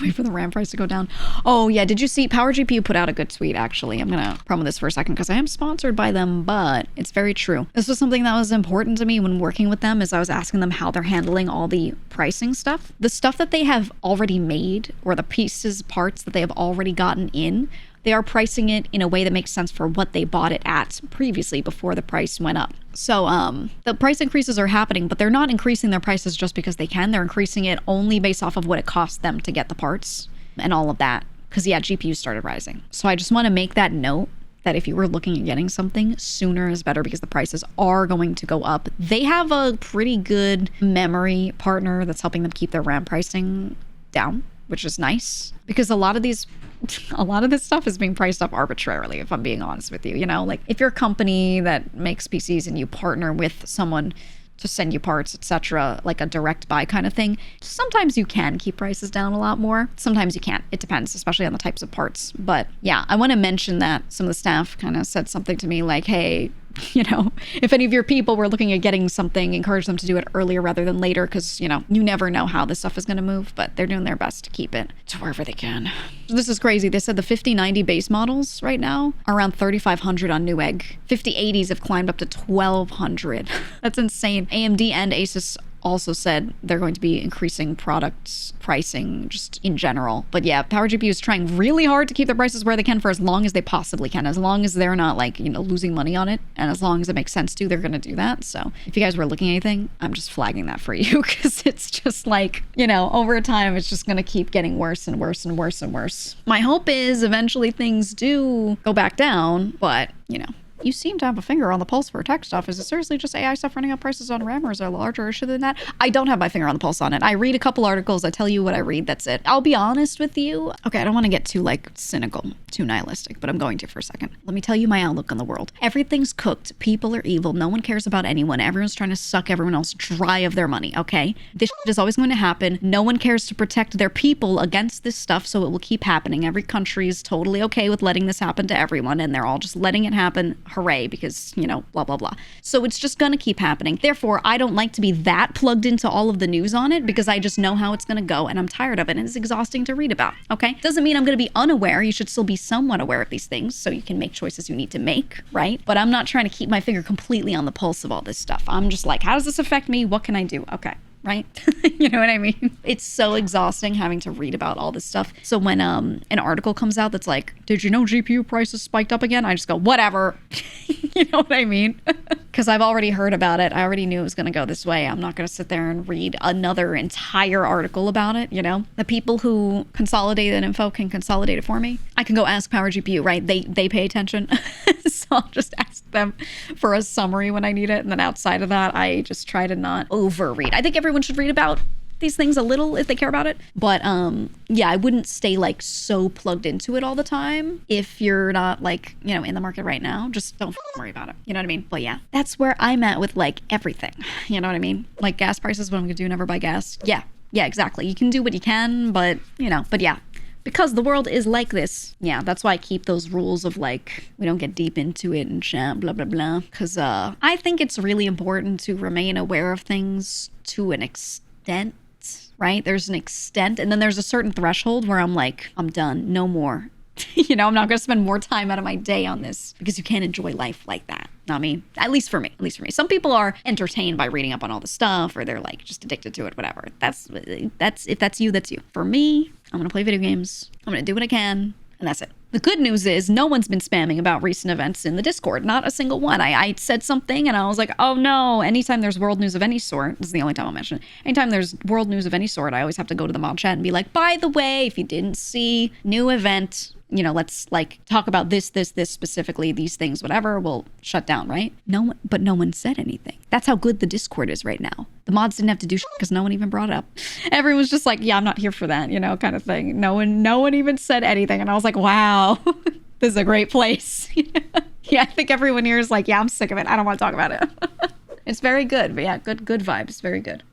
Wait for the RAM price to go down. Oh yeah, did you see Power GPU put out a good tweet actually? I'm gonna promo this for a second because I am sponsored by them, but it's very true. This was something that was important to me when working with them, is I was asking them how they're handling all the pricing stuff. The stuff that they have already made, or the pieces, parts that they have already gotten in, they are pricing it in a way that makes sense for what they bought it at previously before the price went up. So the price increases are happening, but they're not increasing their prices just because they can. They're increasing it only based off of what it costs them to get the parts and all of that. Because yeah, GPUs started rising. So I just want to make that note that if you were looking at getting something, sooner is better because the prices are going to go up. They have a pretty good memory partner that's helping them keep their RAM pricing down, which is nice, because a lot of this stuff is being priced up arbitrarily, if I'm being honest with you. You know, like if you're a company that makes PCs and you partner with someone to send you parts, etc., like a direct buy kind of thing, sometimes you can keep prices down a lot more. Sometimes you can't. It depends, especially on the types of parts. But yeah, I want to mention that some of the staff kind of said something to me like, hey, you know, if any of your people were looking at getting something, encourage them to do it earlier rather than later, because, you know, you never know how this stuff is going to move, but they're doing their best to keep it to wherever they can. This is crazy. They said the 5090 base models right now are around 3,500 on Newegg. 5080s have climbed up to 1,200. That's insane. AMD and Asus also said they're going to be increasing products pricing just in general. But yeah, Power GPU is trying really hard to keep their prices where they can for as long as they possibly can, as long as they're not like, you know, losing money on it, and as long as it makes sense to, they're going to do that. So if you guys were looking at anything, I'm just flagging that for you, because it's just like, you know, over time it's just going to keep getting worse and worse and worse and worse. My hope is eventually things do go back down, but you know, you seem to have a finger on the pulse for tech stuff. Is it seriously just AI stuff running up prices on RAM, or is there a larger issue than that? I don't have my finger on the pulse on it. I read a couple articles. I tell you what I read. That's it. I'll be honest with you. Okay, I don't want to get too like cynical, too nihilistic, but I'm going to for a second. Let me tell you my outlook on the world. Everything's cooked. People are evil. No one cares about anyone. Everyone's trying to suck everyone else dry of their money, okay? This shit is always going to happen. No one cares to protect their people against this stuff, so it will keep happening. Every country is totally okay with letting this happen to everyone, and they're all just letting it happen. Hooray, because, you know, blah, blah, blah. So it's just going to keep happening. Therefore, I don't like to be that plugged into all of the news on it, because I just know how it's going to go, and I'm tired of it, and it's exhausting to read about, okay? Doesn't mean I'm going to be unaware. You should still be somewhat aware of these things so you can make choices you need to make, right? But I'm not trying to keep my finger completely on the pulse of all this stuff. I'm just like, how does this affect me? What can I do? Okay. Right? You know what I mean? It's so exhausting having to read about all this stuff. So when an article comes out that's like, did you know GPU prices spiked up again? I just go, whatever. You know what I mean? Because I've already heard about it. I already knew it was going to go this way. I'm not going to sit there and read another entire article about it, you know? The people who consolidate that info can consolidate it for me. I can go ask Power GPU, right? They pay attention. So I'll just ask them for a summary when I need it. And then outside of that, I just try to not overread. I think everyone should read about these things a little if they care about it. But yeah, I wouldn't stay like so plugged into it all the time. If you're not like, you know, in the market right now, just don't worry about it. You know what I mean? But yeah, that's where I'm at with like everything. You know what I mean? Like gas prices, what I'm gonna do, never buy gas. Yeah, exactly. You can do what you can, but you know, but yeah. Because the world is like this. Yeah, that's why I keep those rules of like, we don't get deep into it and shit, blah, blah, blah. Because I think it's really important to remain aware of things to an extent, right? There's an extent, and then there's a certain threshold where I'm like, I'm done, no more. You know, I'm not going to spend more time out of my day on this, because you can't enjoy life like that. Not me. At least for me. Some people are entertained by reading up on all the stuff, or they're like just addicted to it, whatever. That's if that's you, that's you. For me, I'm going to play video games. I'm going to do what I can, and that's it. The good news is no one's been spamming about recent events in the Discord. Not a single one. I said something and I was like, oh no. Anytime there's world news of any sort, this is the only time I'll mention it. Anytime there's world news of any sort, I always have to go to the mod chat and be like, by the way, if you didn't see, new event, you know, let's like talk about this specifically, these things, whatever, we'll shut down, right? No one said anything. That's how good the Discord is right now. The mods didn't have to do shit because no one even brought it up. Everyone's just like, yeah, I'm not here for that, you know, kind of thing. No one even said anything. And I was like, wow, this is a great place. Yeah, I think everyone here is like, yeah, I'm sick of it. I don't want to talk about it. It's very good. But yeah, good vibes. Very good.